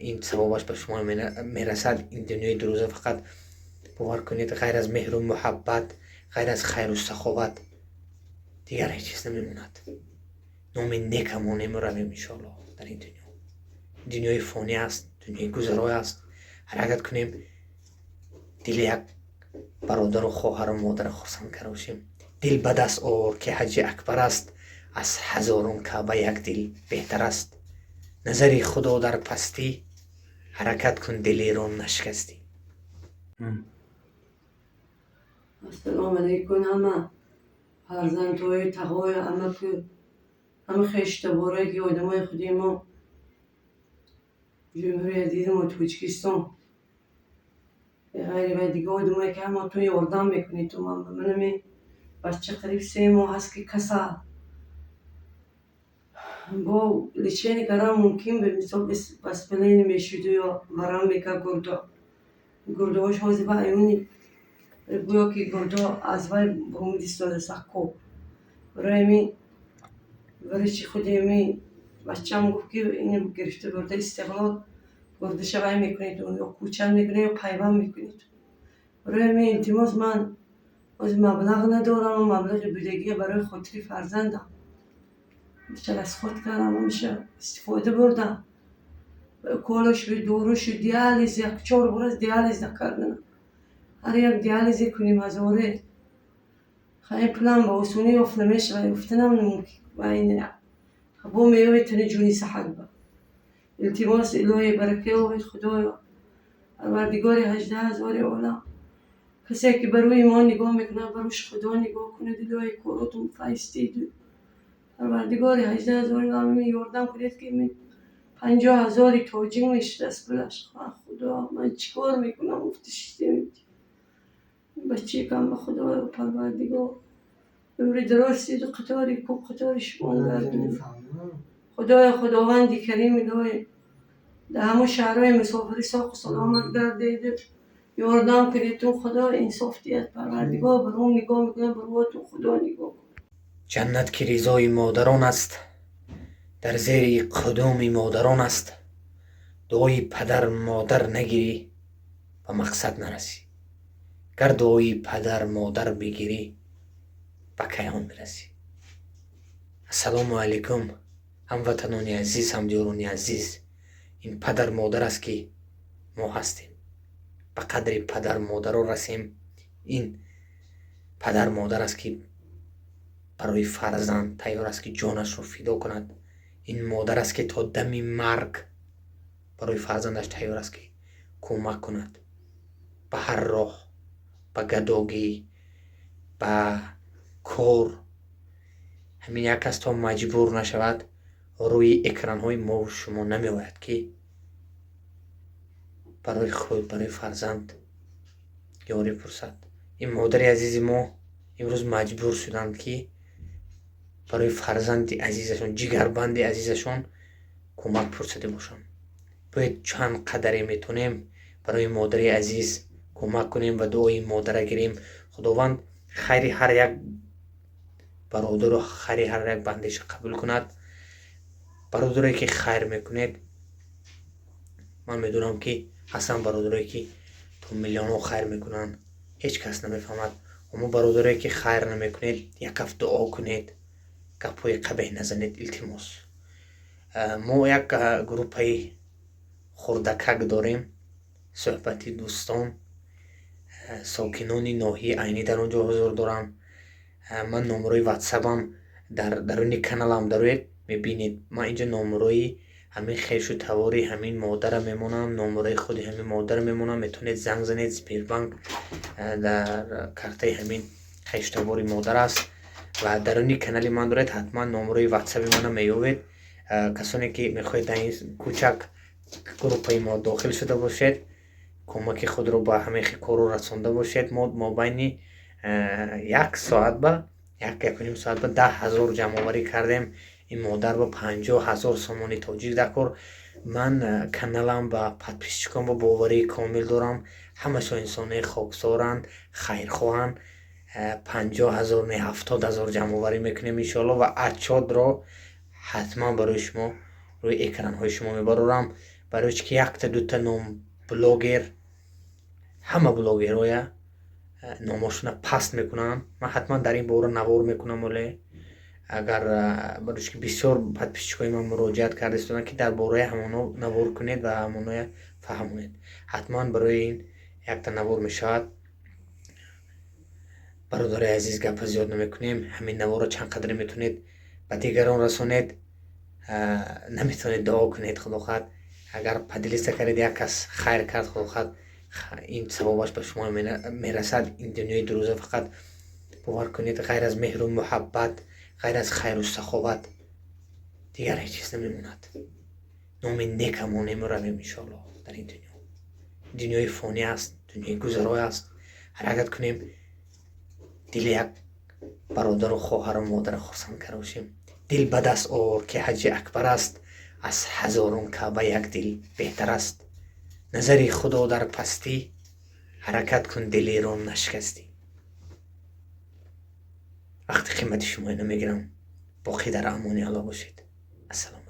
این ثوابش به شما میرسد. این دنیای دو روزه فقط باور کنید غیر از مهر و محبت، غیر از خیر و سخاوت دیگر هیچ چیز نمیموند. نام نیکمون میرویم انشاءالله. در این دنیای فانی است، دنیای گذرای است. حرکت کنیم دل یک برادر و خواهر و مادر خرسند کرده باشیم. دل به دست آور که حج اکبر است، از هزاران کعبه یک دل بهتر است. نظری خدا در پستی، حرکت کن دلی را نشکستی. السلام علیکم همه فرزندهای تقوای همه خشتباره که آدمای خودی ما جمهوری عزیز ما توچکستان غیر و دیگه آدمایی که همه تو یاردم میکنی. تو منمی بچه قریب 3 ماه هست که کسا با لیچینی کرم ممکن به مثال بس پلین میشود یا ورم میکه گرده هاش حاضی با ایونی گویا که گرده از وی برومی دیستاده سکو برای می برای چی خودی می بچه هم گفت که اینو گرفته گرده استقلال گرده شوی میکنید یا کوچن میکنید یا پیوان میکنید. برای می التماس من از مبلغ ندارم و مبلغ بودگی برای خاطر فرزندم میشه از خود کردم میشه استفاده بردم کالش به دوروش دیالیز 1-4 بار از دیالیز نکردن. هر یک دیالیز کنیم هزاره خیلی پلان با اصولی افت نمیشه و افتنم نمونکن و این با میوه تنی جونی صحت با التماس الهی برکه و خدایا پروردگار 18,000 عالم کسی که بروی ما نگاه میکنه بروش خدا نگاه کنه الهی کاراتون فایستید پروردگار 18,000 عالم یاردم کنید که 50,000 توجیه میشه دست بلش. خدا من چیکار میکنم افتش دیمید بچه کم به خدا پروردگار عمر دراز سید و قطاری کو قطار شما گردونه. خداوندی کریم الهی در همون شهرهای مسافری ساق و سلامت گردیده یاردم کنید تو خدا انصاف دید پروردگار برون نگاه میکنه برواتون خدا نگاه کن. جنت که رضای مادران است، در زیر قدوم مادران است. دعای پدر مادر نگیری و مقصد نرسی، گر دعای پدر مادر بگیری به کیان میرسی. السلام علیکم هموطنان عزیز، همدیاران عزیز. این پدر مادر است که ما هستیم. به قدر پدر مادر را رسیم. این پدر مادر است که برای فرزند تیار است که جانش رو فدا کند. این مادر است که تا دم مرگ برای فرزندش تیار است که کمک کند به هر راه، به گداگی، به کار. همین یک کس تا مجبور نشود روی اکران های ما و شما نمی آید که برای خود برای فرزند یاری پرسد. این مادر عزیز ما امروز مجبور شدند که برای فرزند عزیزشون، جگربند عزیزشون کمک پرسیده باشند. باید چند قدری میتونیم برای مادر عزیز کمک کنیم و دعای مادر گیریم. خداوند خیر هر یک برادر و خیر هر یک بندش قبول کند. برادری که خیر میکنید، من میدونم که اصلا برادری که تو میلیون خیر میکنن هیچ کس نمیفهمد. اما برادری که خیر نمیکنید یک هفته دعا کنید، گپای قبیح نزنید التماس. ما یک گروپی خردکک داریم، صحبتی دوستان ساکنان ناحیه عینی در اونجا حضور دارم. من نمره واتساپم درون کانالم دارید میبینید. من اینجا نمره همین خیش و تواری همین مادر میمونم، نمره خود همین مادر میمونم. میتونید زنگ زنید. سپیربانک در کارت همین خیش تواری مادر است و درون کانال من دارید. حتما نمره واتساپ منو میابید. کسانی که میخواید در این کوچک گروپ ما داخل شده باشید، کمک خود رو با همه کارو رسانده باشید. ما بین 1 ساعت با 1.5 ساعت با 10,000 جمع آوری کردیم. این مادر با 50,000 سامانی توجیه دکر. من کانالم با پادپیسچکم با باوری کامل دارم. همشون انسان خاکسارند، خیرخواهند. 50,000 نه 70,000 جمع آوری میکنیم انشالله و اچاد را حتما برای شما روی اکران های شما میبرم. برای که یک تا دو تا نام بلاگر، همه بلاگرها نامشون پست میکنن. من حتما در این باره نوار میکنم، ولی اگر برای که بسیار پدپیشچی‌های من مراجعت کرده که در باره همونا نوار کنید و همونا فهمونید. حتما برای این یک تا نوار میشود. برادر عزیز گپ زیاد نمیکنیم. همین نوار رو چند قدر میتونید به دیگران رسونید. نمیتونید دعا کنید خدا خواهد اگر پدلیست کردید یک کس خیر کرد، خدا خواهد این ثوابش به شما میرسد. این دنیای دو روزه فقط باور کنید غیر از مهر و محبت، غیر از خیر و سخاوت دیگر هیچ چیز نمیموند. نام نیکمون نمیرویم انشاءالله. در این دنیای فانی است، دنیای گذرای است. حرکت کنیم دل یک برادر و خواهر و مادر خرسند کرده باشیم. دل به دست آور که حج اکبر است، از هزاران کعبه یک دل بهتر است. نظری خدا در پستی، حرکت کن دل ایران نشکستی. وقت قیمت شما اینو میگیرم. باقی در امان الله باشید. السلام.